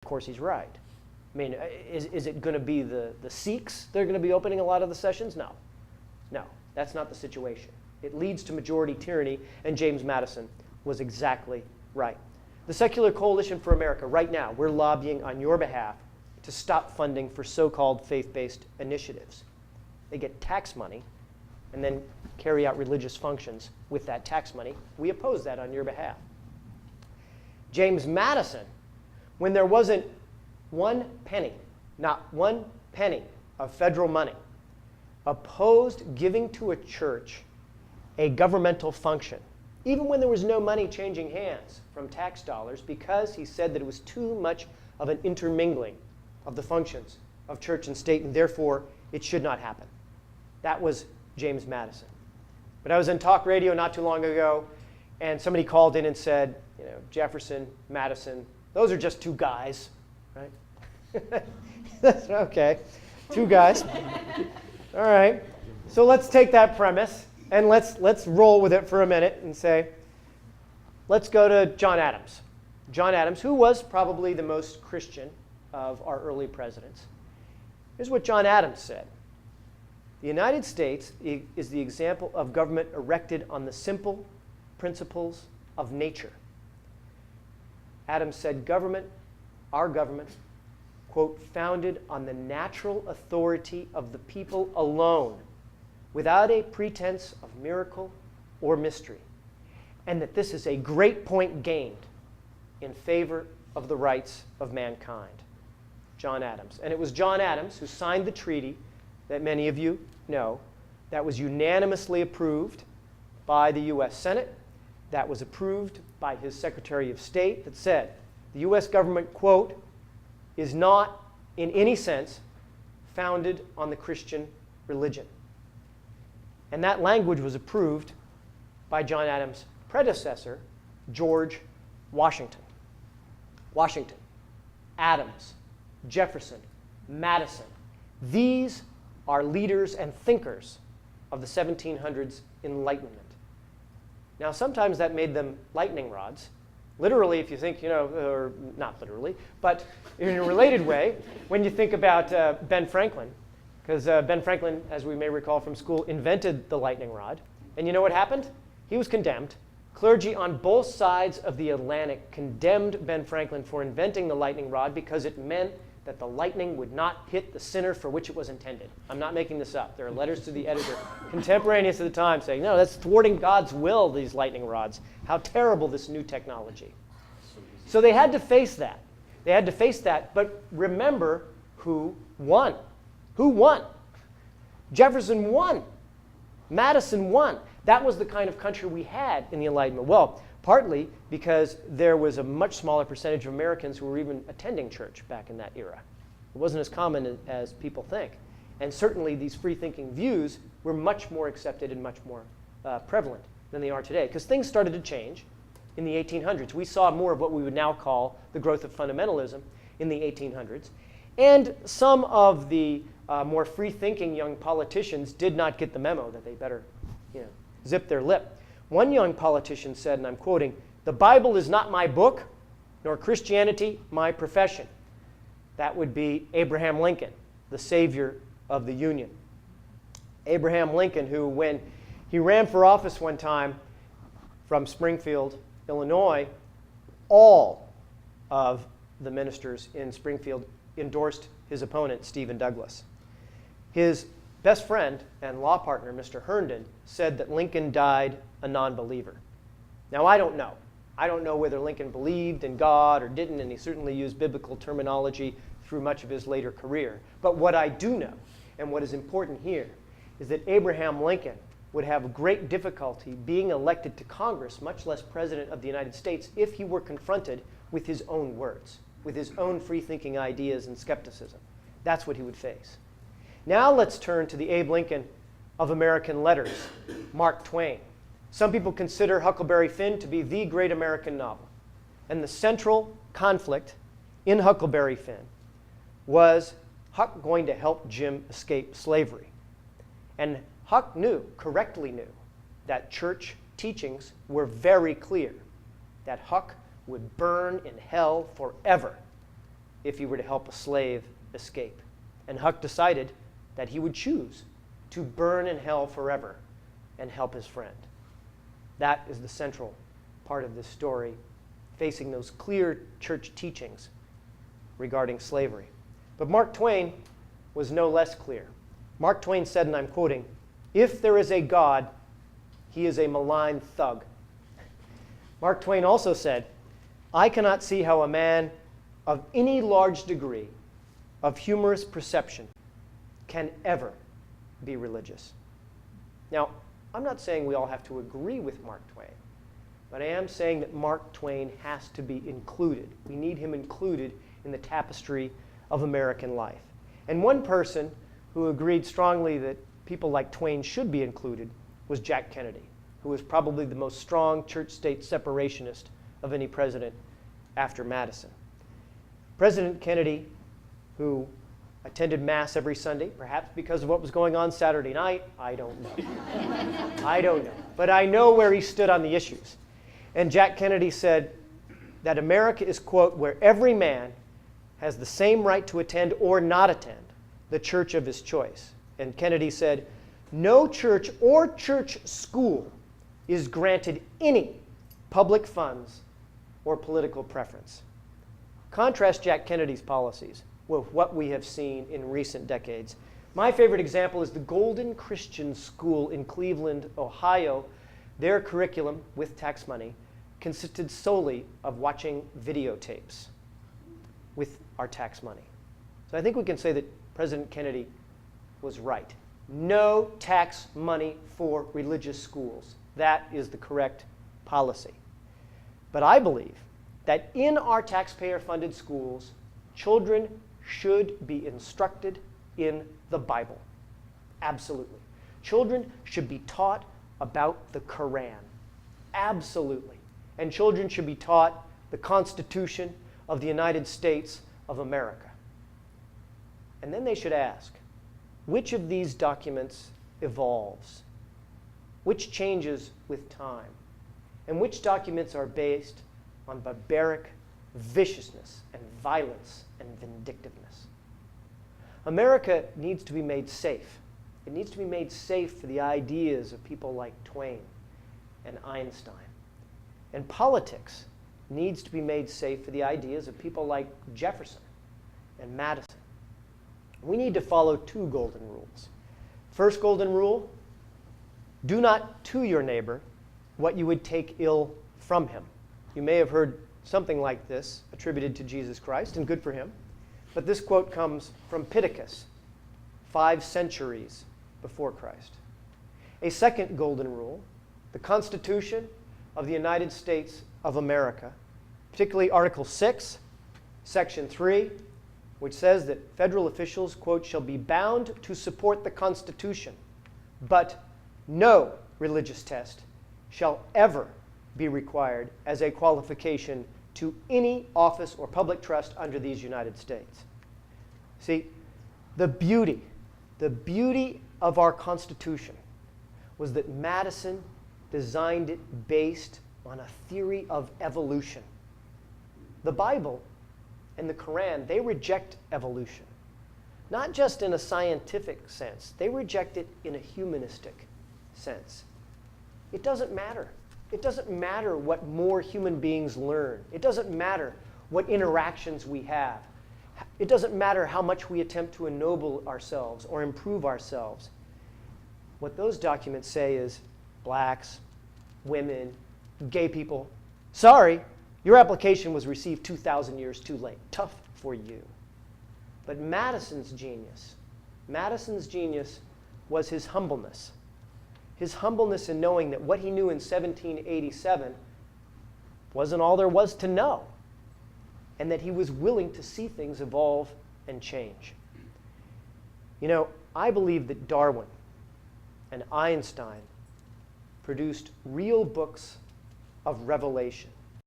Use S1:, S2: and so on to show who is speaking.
S1: Of course, he's right. I mean, is it going to be the Sikhs that are going to be opening a lot of the sessions? No. No, that's not the situation. It leads to majority tyranny, and James Madison was exactly right. The Secular Coalition for America, right now, we're lobbying on your behalf to stop funding for so-called faith-based initiatives. They get tax money and then carry out religious functions with that tax money. We oppose that on your behalf. James Madison, when there wasn't one penny, not one penny of federal money, opposed giving to a church a governmental function, even when there was no money changing hands from tax dollars, because he said that it was too much of an intermingling of the functions of church and state, and therefore it should not happen. That was James Madison. But I was in talk radio not too long ago, and somebody called in and said, you know, Jefferson, Madison, those are just two guys, right? Okay, two guys. All right, so let's take that premise and let's roll with it for a minute and say, let's go to John Adams. John Adams, who was probably the most Christian of our early presidents. Here's what John Adams said. The United States is the example of government erected on the simple principles of nature. Adams said government, our government, quote, founded on the natural authority of the people alone, without a pretense of miracle or mystery, and that this is a great point gained in favor of the rights of mankind. John Adams. And it was John Adams who signed the treaty that many of you know, that was unanimously approved by the U.S. Senate, that was approved by his Secretary of State, that said the U.S. government, quote, is not in any sense founded on the Christian religion. And that language was approved by John Adams' predecessor, George Washington. Washington, Adams, Jefferson, Madison. These are leaders and thinkers of the 1700s Enlightenment. Now, sometimes that made them lightning rods. Literally, if you think, you know, or not literally, but in a related way, when you think about Ben Franklin, because Ben Franklin, as we may recall from school, invented the lightning rod. And you know what happened? He was condemned. Clergy on both sides of the Atlantic condemned Ben Franklin for inventing the lightning rod because it meant that the lightning would not hit the center for which it was intended. I'm not making this up. There are letters to the editor, contemporaneous at the time, saying, no, that's thwarting God's will, these lightning rods. How terrible this new technology. So they had to face that. They had to face that, but remember who won. Who won? Jefferson won. Madison won. That was the kind of country we had in the Enlightenment. Well, partly because there was a much smaller percentage of Americans who were even attending church back in that era. It wasn't as common as people think. And certainly these free-thinking views were much more accepted and much more prevalent than they are today, because things started to change in the 1800s. We saw more of what we would now call the growth of fundamentalism in the 1800s. And some of the more free-thinking young politicians did not get the memo that they better, you know, zip their lip. One young politician said, and I'm quoting, "The Bible is not my book, nor Christianity my profession." That would be Abraham Lincoln, the savior of the Union. Abraham Lincoln, who when he ran for office one time from Springfield, Illinois, all of the ministers in Springfield endorsed his opponent, Stephen Douglas. His best friend and law partner, Mr. Herndon, said that Lincoln died a non-believer. Now, I don't know. I don't know whether Lincoln believed in God or didn't, and he certainly used biblical terminology through much of his later career. But what I do know, and what is important here, is that Abraham Lincoln would have great difficulty being elected to Congress, much less President of the United States, if he were confronted with his own words, with his own free-thinking ideas and skepticism. That's what he would face. Now let's turn to the Abe Lincoln of American letters, Mark Twain. Some people consider Huckleberry Finn to be the great American novel. And the central conflict in Huckleberry Finn was Huck going to help Jim escape slavery. And Huck correctly knew, that church teachings were very clear, that Huck would burn in hell forever if he were to help a slave escape. And Huck decided that he would choose to burn in hell forever and help his friend. That is the central part of this story, facing those clear church teachings regarding slavery. But Mark Twain was no less clear. Mark Twain said, and I'm quoting, "If there is a God, he is a malign thug." Mark Twain also said, "I cannot see how a man of any large degree of humorous perception can ever be religious." Now, I'm not saying we all have to agree with Mark Twain, but I am saying that Mark Twain has to be included. We need him included in the tapestry of American life. And one person who agreed strongly that people like Twain should be included was Jack Kennedy, who was probably the most strong church-state separationist of any president after Madison. President Kennedy, who attended Mass every Sunday, perhaps because of what was going on Saturday night, I don't know. I don't know. But I know where he stood on the issues. And Jack Kennedy said that America is, quote, "where every man has the same right to attend or not attend the church of his choice." And Kennedy said, "No church or church school is granted any public funds or political preference." Contrast Jack Kennedy's policies with what we have seen in recent decades. My favorite example is the Golden Christian School in Cleveland, Ohio. Their curriculum, with tax money, consisted solely of watching videotapes with our tax money. So I think we can say that President Kennedy was right. No tax money for religious schools. That is the correct policy. But I believe that in our taxpayer-funded schools, children should be instructed in the Bible. Absolutely. Children should be taught about the Quran. Absolutely. And children should be taught the Constitution of the United States of America. And then they should ask, which of these documents evolves? Which changes with time? And which documents are based on barbaric viciousness and violence and vindictiveness? America needs to be made safe. It needs to be made safe for the ideas of people like Twain and Einstein. And politics needs to be made safe for the ideas of people like Jefferson and Madison. We need to follow two golden rules. First golden rule, do not to your neighbor what you would take ill from him. You may have heard something like this attributed to Jesus Christ, and good for him. But this quote comes from Pittacus, 5 centuries before Christ. A second golden rule, the Constitution of the United States of America, particularly Article 6, Section 3, which says that federal officials, quote, shall be bound to support the Constitution, but no religious test shall ever be required as a qualification to any office or public trust under these United States. See, the beauty of our Constitution was that Madison designed it based on a theory of evolution. The Bible and the Quran, they reject evolution. Not just in a scientific sense, they reject it in a humanistic sense. It doesn't matter. It doesn't matter what more human beings learn. It doesn't matter what interactions we have. It doesn't matter how much we attempt to ennoble ourselves or improve ourselves. What those documents say is, blacks, women, gay people, sorry, your application was received 2,000 years too late. Tough for you. But Madison's genius was his humbleness. His humbleness in knowing that what he knew in 1787 wasn't all there was to know, and that he was willing to see things evolve and change. You know, I believe that Darwin and Einstein produced real books of revelation.